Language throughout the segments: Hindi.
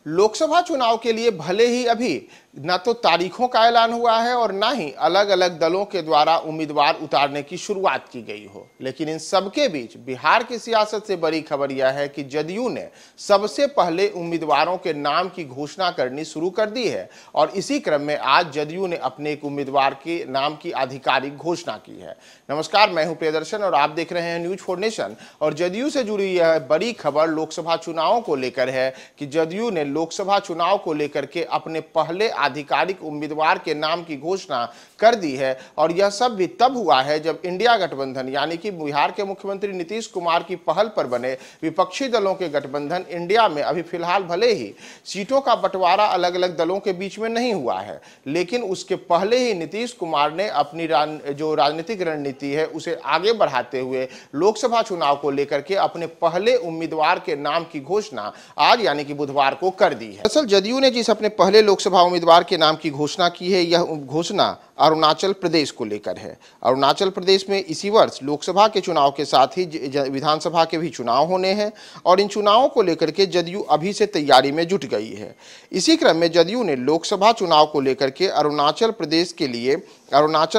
लोकसभा चुनाव के लिए भले ही अभी न तो तारीखों का ऐलान हुआ है और न ही अलग अलग दलों के द्वारा उम्मीदवार उतारने की शुरुआत की गई हो, लेकिन इन सबके बीच बिहार की सियासत से बड़ी खबर यह है कि जदयू ने सबसे पहले उम्मीदवारों के नाम की घोषणा करनी शुरू कर दी है। और इसी क्रम में आज जदयू ने अपने एक उम्मीदवार के नाम की आधिकारिक घोषणा की है। नमस्कार, मैं हूं प्रियदर्शन और आप देख रहे हैं न्यूज 4 नेशन। और जदयू से जुड़ी यह बड़ी खबर लोकसभा चुनावों को लेकर है कि जदयू ने लोकसभा चुनाव को लेकर के अपने पहले आधिकारिक उम्मीदवार के नाम की घोषणा कर दी है। और यह सब भी तब हुआ है जब इंडिया गठबंधन यानी कि बिहार के मुख्यमंत्री नीतीश कुमार की पहल पर बने विपक्षी दलों के गठबंधन इंडिया में अभी फिलहाल भले ही सीटों का बंटवारा अलग अलग दलों के बीच में नहीं हुआ है, लेकिन उसके पहले ही नीतीश कुमार ने अपनी जो राजनीतिक रणनीति है उसे आगे बढ़ाते हुए लोकसभा चुनाव को लेकर के अपने पहले उम्मीदवार के नाम की घोषणा आज यानी कि बुधवार को कर दी है। दरअसल जदयू ने जिस अपने पहले लोकसभा उम्मीदवार के नाम की घोषणा की है, यह घोषणा अरुणाचल प्रदेश को लेकर है। अरुणाचल प्रदेश में इसी वर्ष लोकसभा के चुनाव के साथ ही विधानसभा के भी चुनाव होने हैं और इन चुनावों को लेकर के जदयू अभी से तैयारी में जुट गई है। इसी क्रम में जदयू ने लोकसभा चुनाव को लेकर के अरुणाचल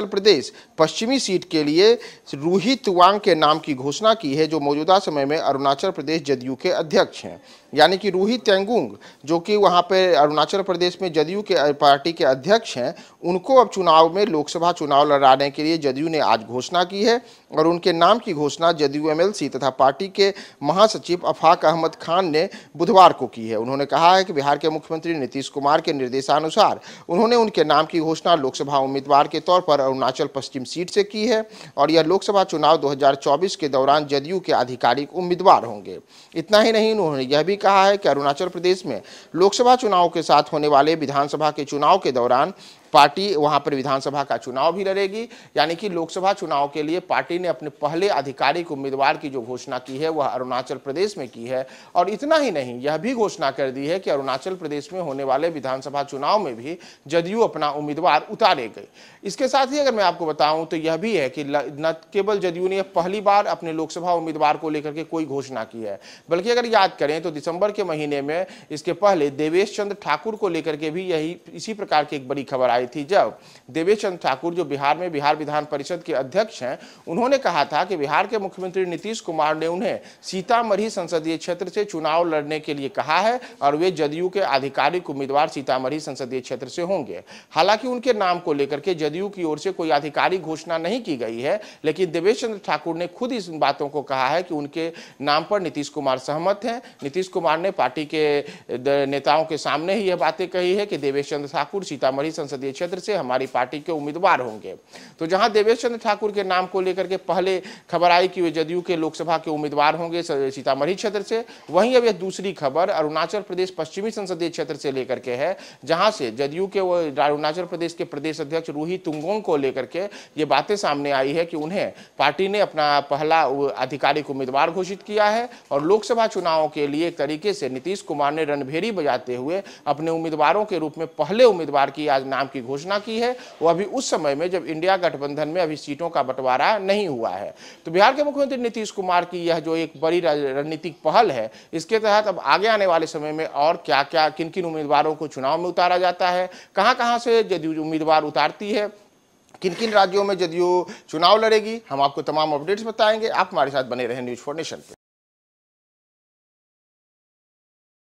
प्रदेश पश्चिमी सीट के लिए रूही तुवांग के नाम की घोषणा की है, जो मौजूदा समय में अरुणाचल प्रदेश जदयू के अध्यक्ष हैं। यानी कि रूही तेंगुंग जो कि वहां पे अरुणाचल प्रदेश में जदयू के पार्टी के अध्यक्ष हैं, उनको अब चुनाव में लोकसभा चुनाव लड़ाने के लिए जदयू ने आज घोषणा की है। और उनके नाम की घोषणा जदयू एमएलसी तथा पार्टी के महासचिव अफाक अहमद खान ने बुधवार को की है। उन्होंने कहा है कि बिहार के मुख्यमंत्री नीतीश कुमार के निर्देशानुसार उन्होंने उनके नाम की घोषणा लोकसभा उम्मीदवार के तौर पर अरुणाचल पश्चिम सीट से की है और यह लोकसभा चुनाव 2024 के दौरान जदयू के आधिकारिक उम्मीदवार होंगे। इतना ही नहीं, उन्होंने यह भी कहा है कि अरुणाचल प्रदेश में लोकसभा चुनाव के साथ होने वाले विधानसभा के चुनाव के दौरान पार्टी वहां पर विधानसभा का चुनाव भी लड़ेगी। यानी कि लोकसभा चुनाव के लिए पार्टी ने अपने पहले आधिकारिक उम्मीदवार की जो घोषणा की है वह अरुणाचल प्रदेश में की है। और इतना ही नहीं, यह भी घोषणा कर दी है कि अरुणाचल प्रदेश में होने वाले विधानसभा चुनाव में भी जदयू अपना उम्मीदवार उतारेगी। इसके साथ ही अगर मैं आपको बताऊं तो यह भी है कि न केवल जदयू ने पहली बार अपने लोकसभा उम्मीदवार को लेकर के कोई घोषणा की है, बल्कि अगर याद करें तो दिसंबर के महीने में इसके पहले देवेश चंद्र ठाकुर को लेकर के भी इसी प्रकार की एक बड़ी खबर आई थी, जब देवेश चंद्र ठाकुर जो बिहार में बिहार विधान परिषद के अध्यक्ष हैं, उन्होंने कहा था कि बिहार के मुख्यमंत्री नीतीश कुमार ने उन्हें सीतामढ़ी संसदीय क्षेत्र से चुनाव लड़ने के लिए कहा है और वे जदयू के आधिकारिक उम्मीदवार सीतामढ़ी संसदीय क्षेत्र से होंगे। हालांकि उनके नाम को लेकर के जदयू की ओर से कोई आधिकारिक घोषणा नहीं की गई है, लेकिन देवेश चंद्र ठाकुर ने खुद इस बातों को कहा है कि उनके नाम पर नीतीश कुमार सहमत हैं। नीतीश कुमार ने पार्टी के नेताओं के सामने ही यह बातें कही है कि देवेश चंद्र ठाकुर सीतामढ़ी संसदीय क्षेत्र से हमारी पार्टी के उम्मीदवार होंगे। तो जहां देवेश चंद्र ठाकुर के नाम को लेकर के पहले खबर आई कि वे जदयू के लोकसभा के उम्मीदवार होंगे सीतामढ़ी क्षेत्र से, वहीं अब यह दूसरी खबर अरुणाचल प्रदेश पश्चिमी संसदीय क्षेत्र से लेकर के है, जहां से जदयू के अरुणाचल प्रदेश के प्रदेश अध्यक्ष रूही तुंगोंग को लेकर के ये बातें सामने आई है कि उन्हें पार्टी ने अपना पहला आधिकारिक उम्मीदवार घोषित किया है। और लोकसभा चुनाव के लिए एक तरीके से नीतीश कुमार ने रणभेरी बजाते हुए अपने उम्मीदवारों के रूप में पहले उम्मीदवार की आज नाम की घोषणा की है, वो अभी उस समय में जब इंडिया गठबंधन में अभी सीटों का बंटवारा नहीं हुआ है। तो बिहार के मुख्यमंत्री नीतीश कुमार की यह जो एक बड़ी रणनीतिक पहल है, इसके तहत अब आगे आने वाले समय में और क्या क्या किन किन उम्मीदवारों को चुनाव में उतारा जाता है, कहां से जदयू उम्मीदवार उतारती है, किन किन राज्यों में जदयू चुनाव लड़ेगी, हम आपको तमाम अपडेट्स बताएंगे। आप हमारे साथ बने रहें न्यूज 4 नेशन पे।